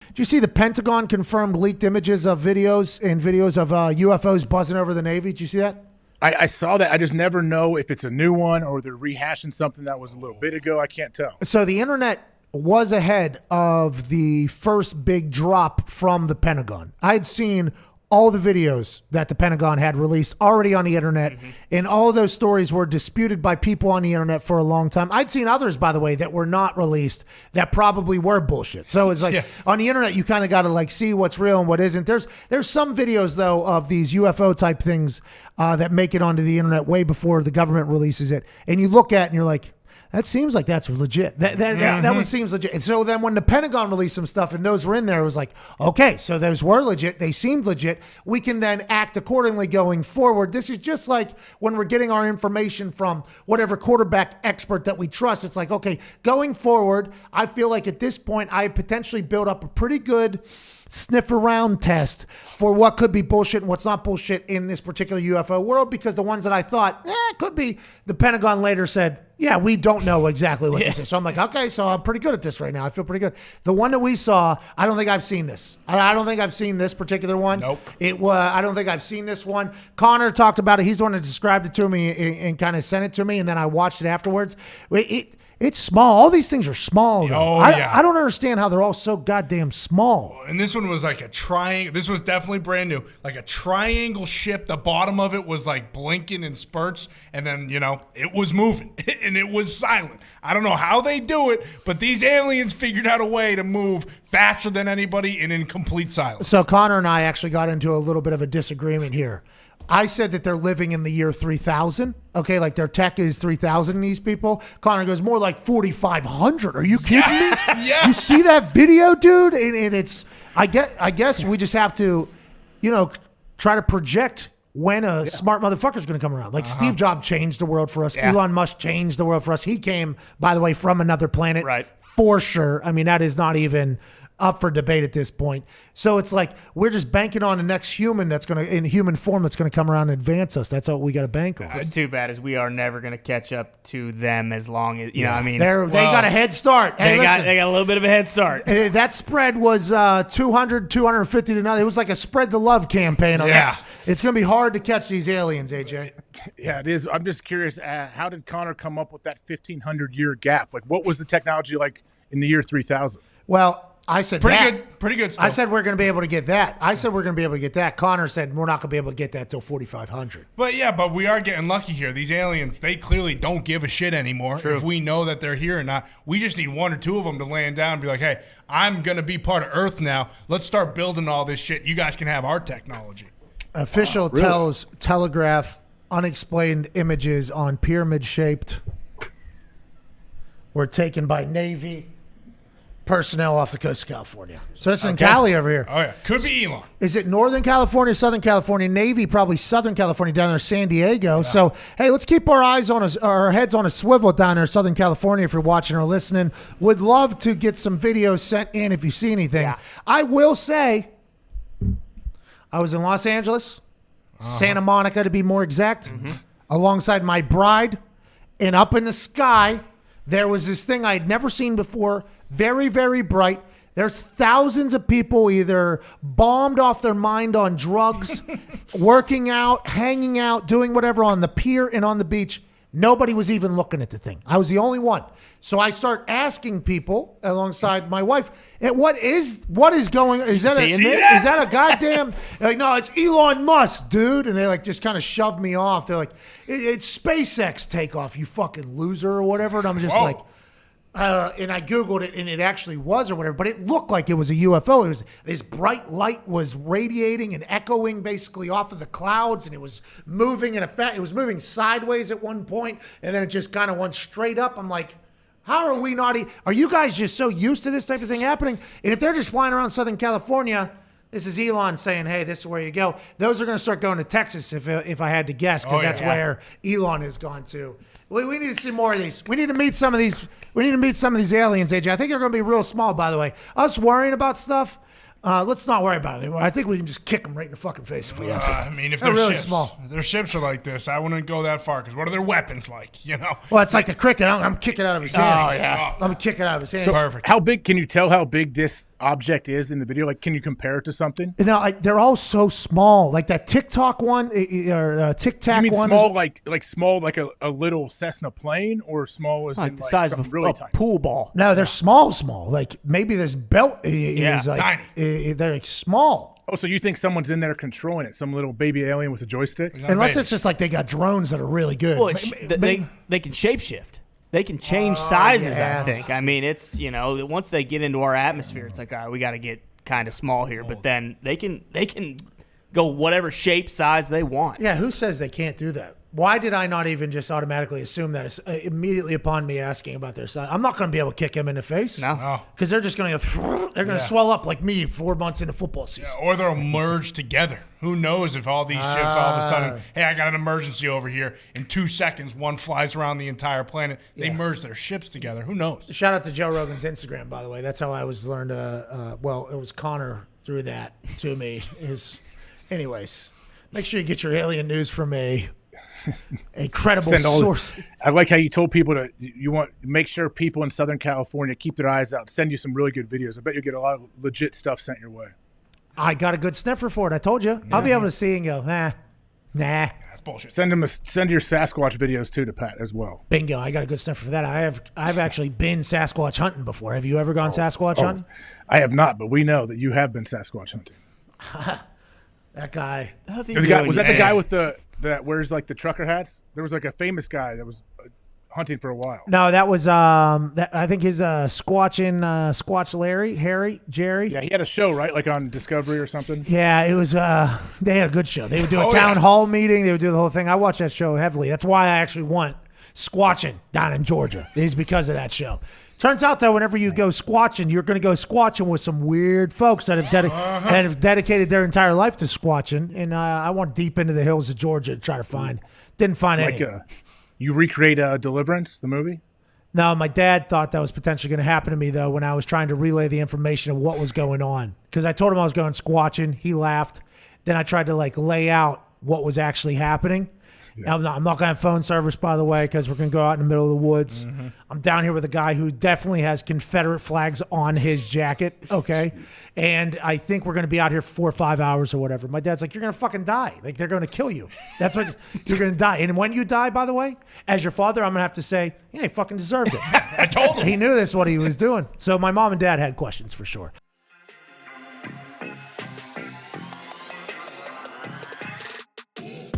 Did you see the Pentagon confirmed leaked images of videos of UFOs buzzing over the Navy? Did you see that? I saw that. I just never know if it's a new one or they're rehashing something that was a little bit ago. I can't tell. So the internet was ahead of the first big drop from the Pentagon. I had seen all the videos that the Pentagon had released already on the internet, and all of those stories were disputed by people on the internet for a long time. I'd seen others, by the way, that were not released that probably were bullshit. So it's like on the internet, you kind of got to like see what's real and what isn't. There's some videos though of these UFO type things that make it onto the internet way before the government releases it, and you look at it and you're like, that seems like that's legit. That one seems legit. And so then when the Pentagon released some stuff and those were in there, it was like, okay, so those were legit. They seemed legit. We can then act accordingly going forward. This is just like when we're getting our information from whatever quarterback expert that we trust. It's like, okay, going forward, I feel like at this point, I potentially built up a pretty good sniff around test for what could be bullshit and what's not bullshit in this particular UFO world, because the ones that I thought, could be, the Pentagon later said, yeah, we don't know exactly what this is. So I'm like, okay, so I'm pretty good at this right now. I feel pretty good. The one that we saw, I don't think I've seen this. I don't think I've seen this particular one. Nope. I don't think I've seen this one. Connor talked about it. He's the one that described it to me and kind of sent it to me, and then I watched it afterwards. It's small. All these things are small. I don't understand how they're all so goddamn small. And this one was like a triangle. This was definitely brand new. Like a triangle ship. The bottom of it was like blinking in spurts. And then, it was moving. And it was silent. I don't know how they do it, but these aliens figured out a way to move faster than anybody and in complete silence. So Connor and I actually got into a little bit of a disagreement here. I said that they're living in the year 3000. Okay, like their tech is 3000, these people. Connor goes, more like 4500. Are you kidding me? Yeah. You see that video, dude? And it's, I guess we just have to, try to project when a smart motherfucker's going to come around. Like Steve Jobs changed the world for us. Yeah. Elon Musk changed the world for us. He came, by the way, from another planet. Right. For sure. I mean, that is not even up for debate at this point. So it's like we're just banking on the next human that's going to, in human form, that's going to come around and advance us. That's what we got to bank on. What's too bad is we are never going to catch up to them as long as, you know what I mean? They got a head start. Hey, they got a little bit of a head start. That spread was 200, 250 to nothing. It was like a spread the love campaign on that. It's going to be hard to catch these aliens, AJ. Yeah, it is. I'm just curious, how did Connor come up with that 1,500-year gap? Like, what was the technology like in the year 3000? Well, I said pretty good stuff. I said we're going to be able to get that. Connor said we're not going to be able to get that till 4,500. But we are getting lucky here. These aliens, they clearly don't give a shit anymore. True. If we know that they're here or not. We just need one or two of them to land down and be like, hey, I'm going to be part of Earth now. Let's start building all this shit. You guys can have our technology. Official tells Telegraph unexplained images on pyramid-shaped were taken by Navy personnel off the coast of California. So it's in Cali over here. Oh, yeah. Could be Elon. Is it Northern California, Southern California? Navy, probably Southern California, down there, San Diego. Yeah. So, hey, let's keep our eyes on our heads on a swivel down there, Southern California, if you're watching or listening. Would love to get some videos sent in if you see anything. Yeah. I will say, I was in Los Angeles, Santa Monica to be more exact, alongside my bride, and up in the sky, there was this thing I had never seen before. Very, very bright. There's thousands of people either bombed off their mind on drugs, working out, hanging out, doing whatever on the pier and on the beach. Nobody was even looking at the thing. I was the only one. So I start asking people alongside my wife, what is going on? Is that a goddamn, like, no, it's Elon Musk, dude. And they like just kind of shoved me off. They're like, it's SpaceX takeoff, you fucking loser or whatever. And I'm just like, and I Googled it, and it actually was or whatever, but it looked like it was a UFO. It was this bright light was radiating and echoing basically off of the clouds, and it was moving in effect. It was moving sideways at one point, and then it just kind of went straight up. I'm like, how are we not? Are you guys just so used to this type of thing happening? And if they're just flying around Southern California, this is Elon saying, hey, this is where you go. Those are going to start going to Texas if I had to guess, because that's where Elon has gone to. We need to see more of these. We need to meet some of these. We need to meet some of these aliens, AJ. I think they're going to be real small, by the way. Us worrying about stuff, let's not worry about it anymore. I think we can just kick them right in the fucking face if we have to. I mean, if they're really ships, small. Their ships are like this, I wouldn't go that far, because what are their weapons like, Well, it's like the cricket. I'm kicking it out of his hand. Oh, yeah. I'm kicking it out of his hand. So perfect. How big, can you tell how big this object is in the video? Like, can you compare it to something? No, they're all so small. Like that TikTok one or Tic Tac You mean one. small, like small, like a little Cessna plane, or small as Like in the like size of something a, really a tiny? pool ball. No, they're small. Like maybe this belt is like tiny. they're like small. Oh, so you think someone's in there controlling it? Some little baby alien with a joystick? Unless it's just like they got drones that are really good. Well, they can shapeshift. They can change sizes, yeah. I think. I mean, it's, once they get into our atmosphere, it's like, all right, we got to get kind of small here. But then they can go whatever shape, size they want. Yeah, who says they can't do that? Why did I not even just automatically assume that immediately upon me asking about their size? I'm not going to be able to kick him in the face. No. Because they're just going to swell up like me 4 months into football season. Or they'll merge together. Who knows if all these ships all of a sudden, hey, I got an emergency over here. In 2 seconds, one flies around the entire planet. They merge their ships together. Who knows? Shout out to Joe Rogan's Instagram, by the way. That's how I was learned. Well, it was Connor threw that to me. Anyways, make sure you get your alien news from a credible source. I like how you told people to make sure people in Southern California keep their eyes out. Send you some really good videos. I bet you'll get a lot of legit stuff sent your way. I got a good sniffer for it. I told you. I'll be able to see and go, nah. That's bullshit. Send your Sasquatch videos too to Pat as well. Bingo. I got a good sniffer for that. I've actually been Sasquatch hunting before. Have you ever gone Sasquatch hunting? I have not, but we know that you have been Sasquatch hunting. That guy. How's he Was doing? that the guy with that wears like the trucker hats? There was like a famous guy that was hunting for a while. No, that was I think his Squatch Jerry. Yeah, he had a show, right? Like on Discovery or something. Yeah, it was they had a good show. They would do a town hall meeting, they would do the whole thing. I watched that show heavily. That's why I actually went squatching down in Georgia. Is because of that show. Turns out though, whenever you go squatching, you're going to go squatching with some weird folks that have dedicated their entire life to squatching. And I went deep into the hills of Georgia to try to find. Didn't find any. You recreate Deliverance, the movie? No, my dad thought that was potentially going to happen to me, though, when I was trying to relay the information of what was going on. Because I told him I was going squatching. He laughed. Then I tried to lay out what was actually happening. Yeah. I'm not going to have phone service, by the way, because we're going to go out in the middle of the woods. Mm-hmm. I'm down here with a guy who definitely has Confederate flags on his jacket, okay? And I think we're going to be out here for 4 or 5 hours or whatever. My dad's like, you're going to fucking die. Like, they're going to kill you. That's what you're going to die. And when you die, by the way, as your father, I'm going to have to say, yeah, he fucking deserved it. I told him. He knew this, what he was doing. So my mom and dad had questions for sure.